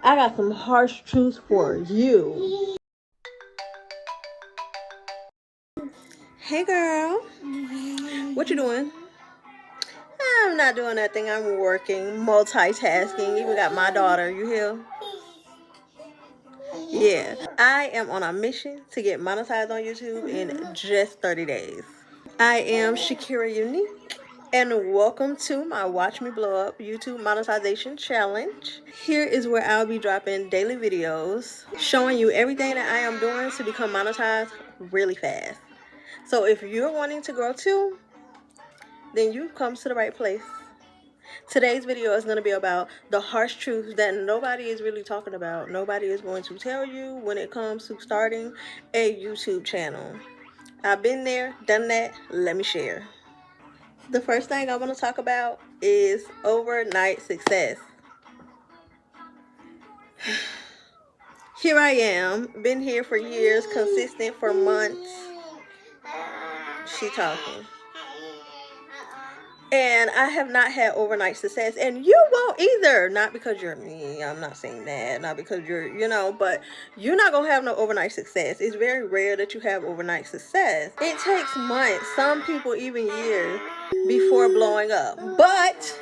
I got some harsh truths for you. Hey girl, what you doing? I'm not doing nothing. I'm working, multitasking. Even got my daughter. You hear? Yeah, I am on a mission to get monetized on YouTube in just 30 days. I am Shekira Unique, and welcome to my Watch Me Blow Up YouTube Monetization Challenge. Here is where I'll be dropping daily videos showing you everything that I am doing to become monetized really fast. So if you're wanting to grow too, then you've come to the right place. Today's video is going to be about the harsh truths that nobody is really talking about. Nobody is going to tell you when it comes to starting a YouTube channel. I've been there, done that. Let me share. The first thing I want to talk about is overnight success. Here I am, been here for years, consistent for months. She talking. And I have not had overnight success, and you won't either. Not because you're me, I'm not saying that. Not because you're, but you're not gonna have no overnight success. It's very rare that you have overnight success. It takes months, some people even years, before blowing up. But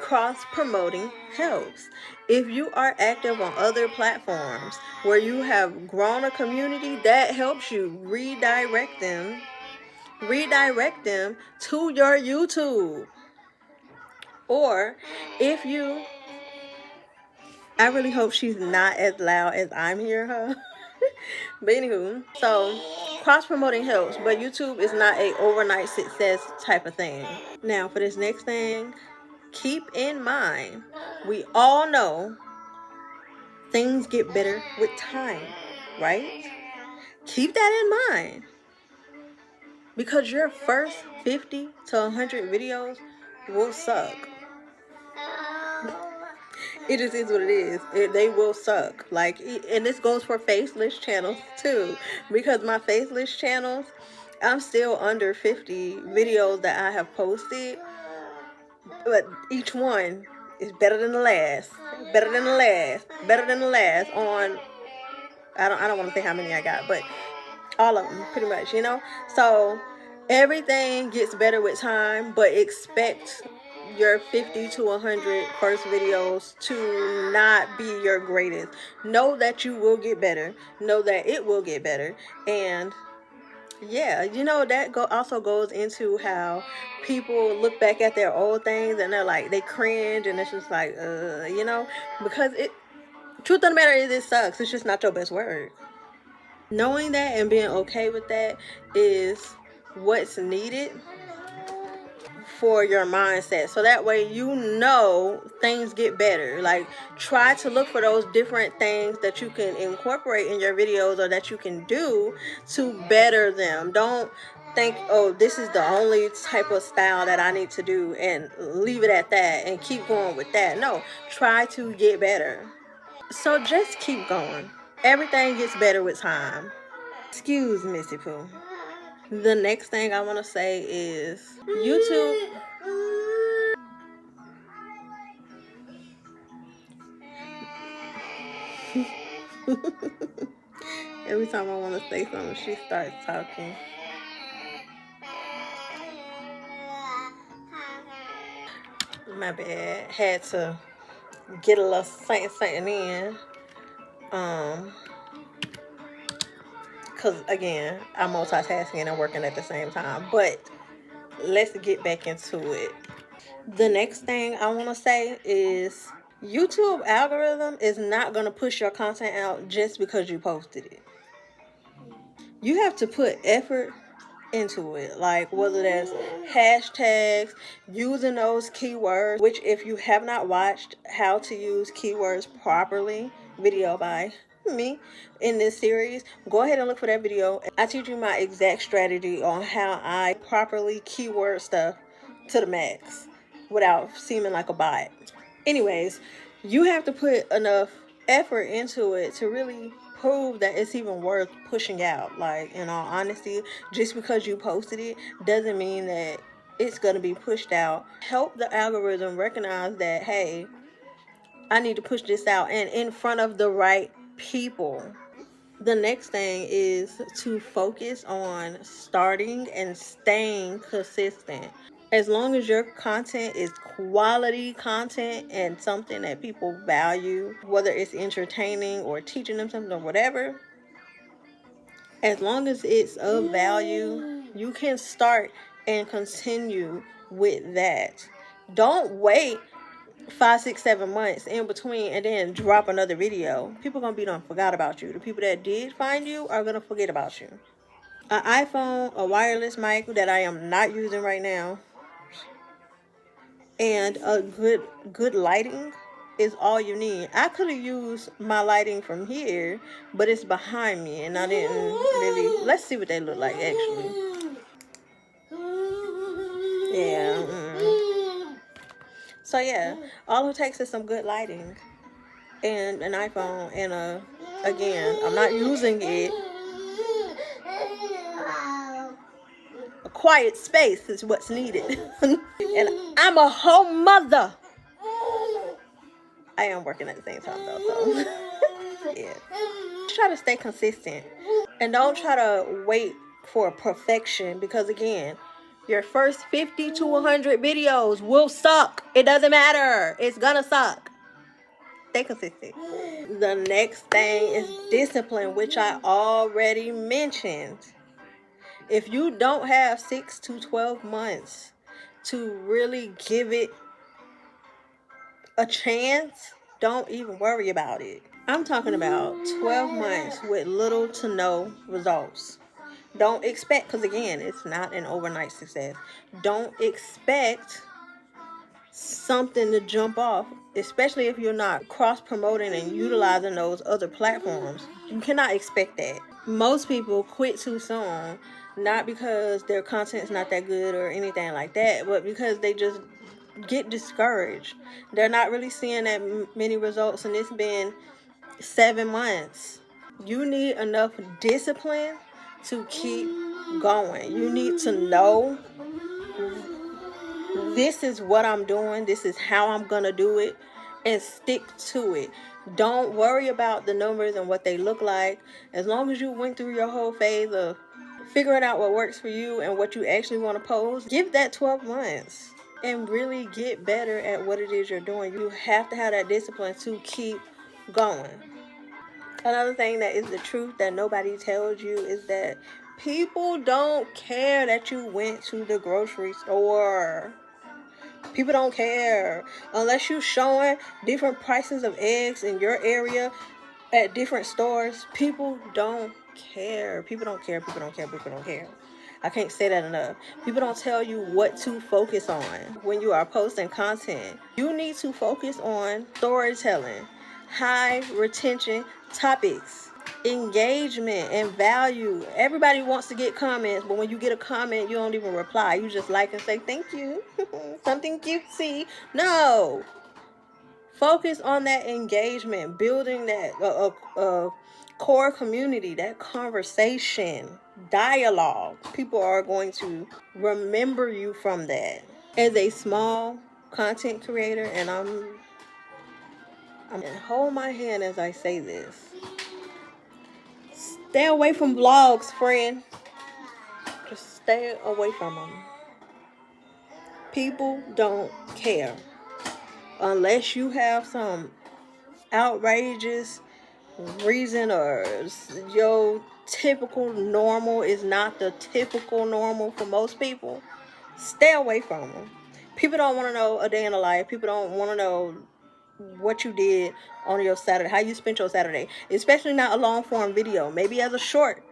cross-promoting helps. If you are active on other platforms where you have grown a community, that helps you redirect them to your YouTube. Or if you, I really hope she's not as loud as I'm hearing her. But anywho, so cross-promoting helps, but YouTube is not a overnight success type of thing. Now for this next thing, keep in mind, we all know things get better with time, right? Keep that in mind. Because your first 50 to 100 videos will suck. It just is what it is. They will suck. And this goes for faceless channels too. Because my faceless channels, I'm still under 50 videos that I have posted. But each one is better than the last. Better than the last. Better than the last on, I don't want to say how many I got, but all of them pretty much, So everything gets better with time, but expect your 50 to 100 first videos to not be your greatest. Know that you will get better. Know that it will get better. And yeah, that also goes into how people look back at their old things and they're like, they cringe, and it's just like, because truth of the matter is, it sucks. It's just not your best word. Knowing that and being okay with that is what's needed for your mindset. So that way, things get better. Like, try to look for those different things that you can incorporate in your videos or that you can do to better them. Don't think, oh, this is the only type of style that I need to do, and leave it at that and keep going with that. No, try to get better. So just keep going. Everything gets better with time. Excuse Missy Pooh. The next thing I want to say is YouTube. Every time I want to say something, she starts talking. My bad. Had to get a little something in. Because again, I'm multitasking and working at the same time. But let's get back into it. The next thing I want to say is YouTube algorithm is not going to push your content out just because you posted it. You have to put effort into it, like whether that's hashtags, using those keywords, which if you have not watched how to use keywords properly video by me in this series, go ahead and look for that video. I teach you my exact strategy on how I properly keyword stuff to the max without seeming like a bot. Anyways, you have to put enough effort into it to really prove that it's even worth pushing out. Like, in all honesty, just because you posted it doesn't mean that it's going to be pushed out. Help the algorithm recognize that, hey, I need to push this out and in front of the right people. The next thing is to focus on starting and staying consistent. As long as your content is quality content and something that people value, whether it's entertaining or teaching them something or whatever, as long as it's of value, you can start and continue with that. Don't wait 5, 6, 7 months in between and then drop another video. People gonna be done forgot about you. The people that did find you are gonna forget about you. An iPhone, a wireless mic that I am not using right now, and a good lighting is all you need. I could have used my lighting from here, but it's behind me and I didn't really. Let's see what they look like actually. Yeah. So yeah, all it takes is some good lighting and an iPhone and again, I'm not using it. A quiet space is what's needed. And I'm a home mother. I am working at the same time though, so yeah. Just try to stay consistent and don't try to wait for perfection, because again, your first 50 to 100 videos will suck. It doesn't matter. It's gonna suck. Stay consistent. The next thing is discipline, which I already mentioned. If you don't have 6 to 12 months to really give it a chance, don't even worry about it. I'm talking about 12 months with little to no results. Don't expect, because again, it's not an overnight success. Don't expect something to jump off, especially if you're not cross promoting and utilizing those other platforms. You cannot expect that. Most people quit too soon, not because their content's not that good or anything like that, but because they just get discouraged. They're not really seeing that many results, and it's been 7 months. You need enough discipline to keep going. You need to know, this is what I'm doing, this is how I'm gonna do it, and stick to it. Don't worry about the numbers and what they look like. As long as you went through your whole phase of figuring out what works for you and what you actually want to post, give that 12 months and really get better at what it is you're doing. You have to have that discipline to keep going. Another thing that is the truth that nobody tells you is that people don't care that you went to the grocery store. People don't care unless you're showing different prices of eggs in your area at different stores. People don't care. People don't care. People don't care. People don't care. I can't say that enough. People don't tell you what to focus on when you are posting content. You need to focus on storytelling, high retention topics, engagement, and value. Everybody wants to get comments, but when you get a comment, you don't even reply. You just like and say thank you. Something cutesy. No. Focus on that engagement, building that core community, that conversation, dialogue. People are going to remember you from that. As a small content creator, and I'm hold my hand as I say this. Stay away from vlogs, friend. Just stay away from them. People don't care. Unless you have some outrageous reason or your typical normal is not the typical normal for most people, stay away from them. People don't want to know a day in the life. People don't want to know what you did on your Saturday, how you spent your Saturday, especially not a long form video. Maybe as a short,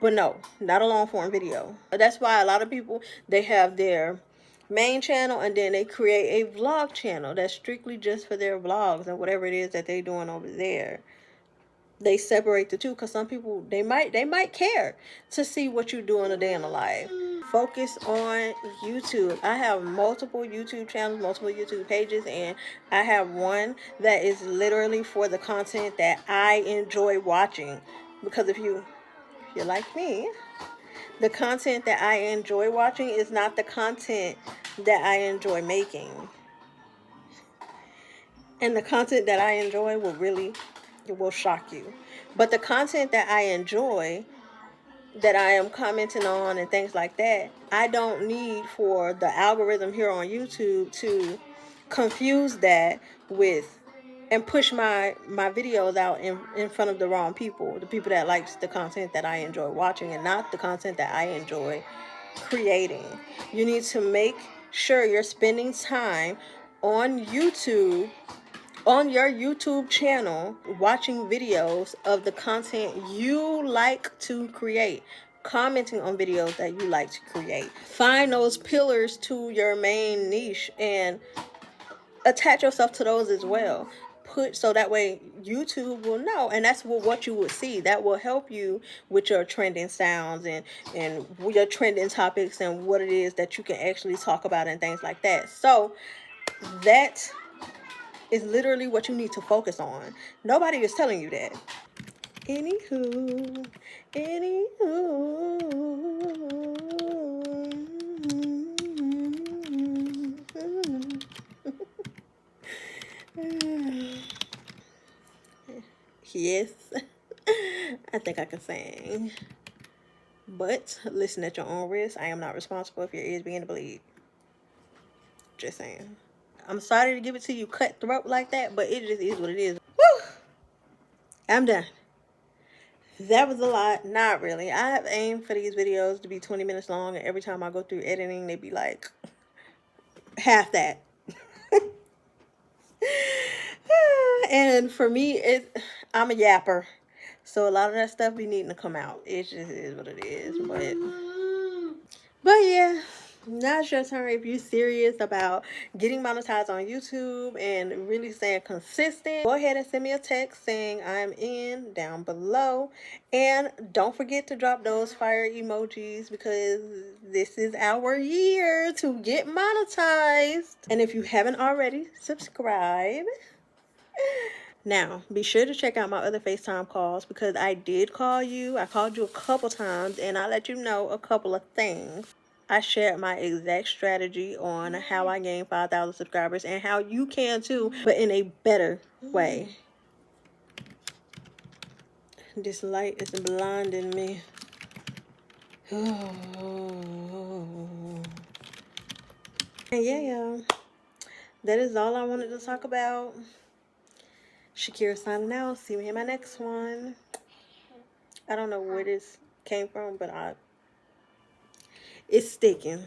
but no, not a long form video. That's why a lot of people, they have their main channel and then they create a vlog channel that's strictly just for their vlogs and whatever it is that they're doing over there. They separate the two because some people, they might care to see what you do in a day in the life. Focus on YouTube. I have multiple YouTube channels, multiple YouTube pages, and I have one that is literally for the content that I enjoy watching. Because if you're like me, the content that I enjoy watching is not the content that I enjoy making. And the content that I enjoy it will shock you. But the content that I enjoy, that I am commenting on and things like that, I don't need for the algorithm here on YouTube to confuse that with and push my videos out in front of the wrong people, the people that likes the content that I enjoy watching and not the content that I enjoy creating. You need to make sure you're spending time on YouTube, on your YouTube channel, watching videos of the content you like to create, commenting on videos that you like to create. Find those pillars to your main niche and attach yourself to those as well. So that way YouTube will know, and that's what you would see. That will help you with your trending sounds and your trending topics and what it is that you can actually talk about and things like that. So that is literally what you need to focus on. Nobody is telling you that. Anywho. Yes, I think I can sing. But listen at your own risk. I am not responsible if your ears begin to bleed. Just saying. I'm sorry to give it to you cutthroat like that, but it just is what it is. Woo! I'm done. That was a lot. Not really. I have aimed for these videos to be 20 minutes long, and every time I go through editing, they be like half that. And for me, I'm a yapper, so a lot of that stuff be needing to come out. It just is what it is. But yeah, now it's your turn. If you're serious about getting monetized on YouTube and really staying consistent, go ahead and send me a text saying I'm in down below. And don't forget to drop those fire emojis, because this is our year to get monetized. And if you haven't already, subscribe. Now, be sure to check out my other FaceTime calls, because I did call you. I called you a couple times and I let you know a couple of things. I shared my exact strategy on how I gained 5,000 subscribers and how you can too, but in a better way. This light is blinding me. And yeah, that is all I wanted to talk about. Shekira signing out. See me in my next one. I don't know where this came from, but it's sticking.